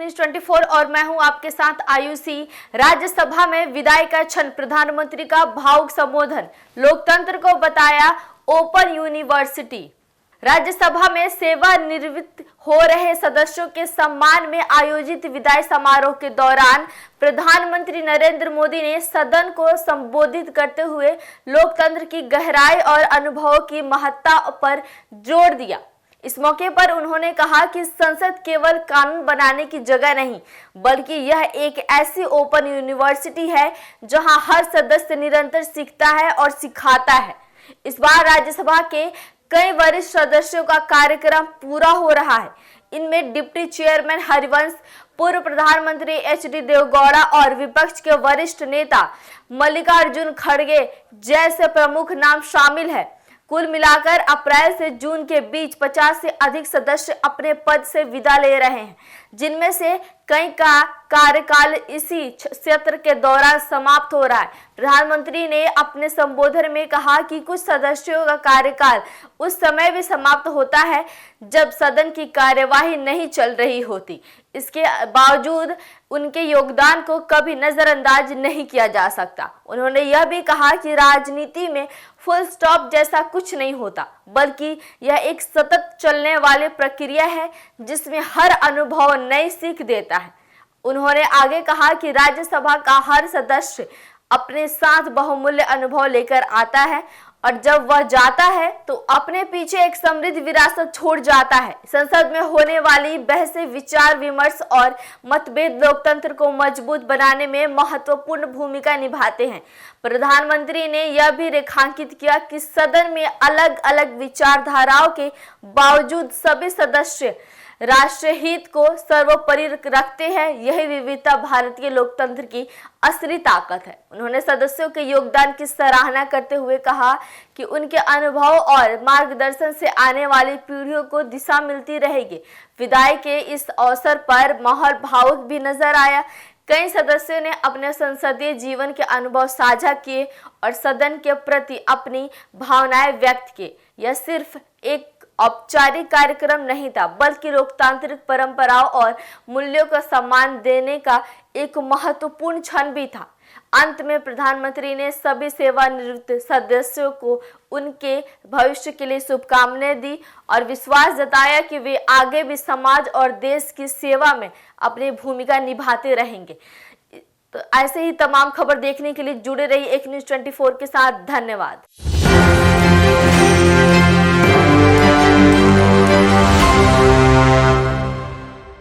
News 24 और मैं हूं आपके साथ आयुषी। राज्यसभा में विदाई का क्षण, प्रधानमंत्री का भावुक संबोधन, लोकतंत्र को बताया ओपन यूनिवर्सिटी। राज्यसभा में सेवानिवृत्त हो रहे सदस्यों के सम्मान में आयोजित विदाई समारोह के दौरान प्रधानमंत्री नरेंद्र मोदी ने सदन को संबोधित करते हुए लोकतंत्र की गहराई और अनुभवों की महत्ता पर जोर दिया। इस मौके पर उन्होंने कहा कि संसद केवल कानून बनाने की जगह नहीं, बल्कि यह एक ऐसी ओपन यूनिवर्सिटी है जहां हर सदस्य निरंतर सीखता है और सिखाता है। इस बार राज्यसभा के कई वरिष्ठ सदस्यों का कार्यक्रम पूरा हो रहा है। इनमें डिप्टी चेयरमैन हरिवंश, पूर्व प्रधानमंत्री एच.डी. देवेगौड़ा और विपक्ष के वरिष्ठ नेता मल्लिकार्जुन खड़गे जैसे प्रमुख नाम शामिल है। कुल मिलाकर अप्रैल से जून के बीच 50 से अधिक सदस्य अपने पद से विदा ले रहे हैं, जिनमें से कई का कार्यकाल इसी सत्र के दौरान समाप्त हो रहा है। प्रधानमंत्री ने अपने संबोधन में कहा कि कुछ सदस्यों का कार्यकाल उस समय भी समाप्त होता है जब सदन की कार्यवाही नहीं चल रही होती। इसके बावजूद उनके योगदान को कभी नजरअंदाज नहीं किया जा सकता। उन्होंने यह भी कहा कि राजनीति में फुल स्टॉप जैसा कुछ नहीं होता, बल्कि यह एक सतत चलने वाली प्रक्रिया है जिसमें हर अनुभव नई सीख देता है। उन्होंने आगे कहा कि राज्यसभा का हर सदस्य अपने साथ बहुमूल्य अनुभव लेकर आता है और जब वह जाता है तो अपने पीछे एक समृद्ध विरासत छोड़ जाता है। संसद में होने वाली बहसें, विचार विमर्श और मतभेद लोकतंत्र को मजबूत बनाने में महत्वपूर्ण भूमिका निभाते हैं। प्रधानमंत्री ने यह भी रेखांकित किया कि सदन में अलग अलग विचारधाराओं के बावजूद सभी सदस्य राष्ट्रीय हित को सर्वोपरि रखते हैं। यही विविधता भारतीय लोकतंत्र की असली ताकत है। उन्होंने सदस्यों के योगदान की सराहना करते हुए कहा कि उनके अनुभव और मार्गदर्शन से आने वाली पीढ़ियों को दिशा मिलती रहेगी। विदाई के इस अवसर पर माहौल भावुक भी नजर आया। कई सदस्यों ने अपने संसदीय जीवन के अनुभव साझा किए और सदन के प्रति अपनी भावनाएं व्यक्त की। यह सिर्फ एक औपचारिक कार्यक्रम नहीं था, बल्कि लोकतांत्रिक परंपराओं और मूल्यों का सम्मान देने का एक महत्वपूर्ण क्षण भी था। अंत में प्रधानमंत्री ने सभी सेवानिवृत्त सदस्यों को उनके भविष्य के लिए शुभकामनाएं दी और विश्वास जताया कि वे आगे भी समाज और देश की सेवा में अपनी भूमिका निभाते रहेंगे। तो ऐसे ही तमाम खबर देखने के लिए जुड़े रहिए एक न्यूज 24 के साथ। धन्यवाद।